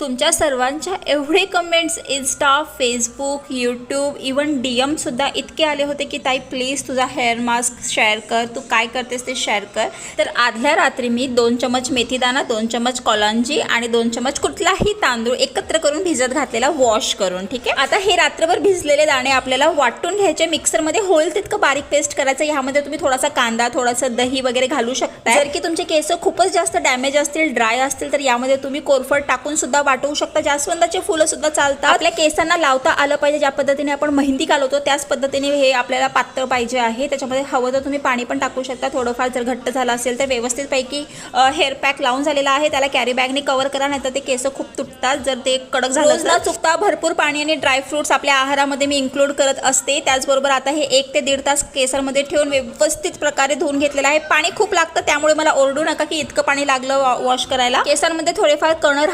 तुमच्या सर्वांच्या एवढे comments Insta, Facebook, YouTube, even DM-सुद्धा इतके आले होते की ताई प्लीज तुझा हेअर मास्क शेअर कर, तू काय करतेस ते शेअर कर. तर आदल्या रात्री मी 2 चमच मेथीदाणा, 2 चमच कोलांजी आणि 2 चमच कुठलाही तांदूळ एकत्र करून भिजत घातलेला वॉश करून. ठीक आहे, आता हे रात्रभर भिजलेले दाणे आपल्याला वाटून घ्यायचे, मिक्सरमध्ये होईल तितकं बारीक पेस्ट करायचं. ह्यामध्ये तुम्ही थोडासा कांदा, थोडंसं दही वगैरे घालू शकता. जर की तुमचे केस खूपच जास्त डॅमेज असतील, ड्राय असतील, तर यामध्ये तुम्ही कोरफड टाकून सुद्धा वाटवू शकता. जास्वंदाचे फुलं सुद्धा चालतात. आपल्या केसांना लावता आलं पाहिजे, ज्या पद्धतीने आपण मेहंदी घालवतो त्याच पद्धतीने हे आपल्याला पातळ पाहिजे आहे. त्याच्यामध्ये हवं तर तुम्ही पाणी पण टाकू शकता. थोडंफार जर घट्ट झालं असेल तर व्यवस्थितपैकी हेअर पॅक लावून झालेला आहे, त्याला कॅरी बॅगने कव्हर करा, नाही तर ते केस खूप तुटतात जर ते कडक झालं. न चुकता भरपूर पाणी आणि ड्रायफ्रुट्स आपल्या आहारामध्ये मी इन्क्लूड करत असते. त्याचबरोबर आता हे 1 ते 1.5 तास केसांमध्ये ठेवून व्यवस्थित प्रकारे धुवून घेतलेलं आहे. पाणी खूप लागतं, त्यामुळे मला ओरडू नका की इतकं पाणी लागलं वॉश करायला. केसांमध्ये थोडेफार कण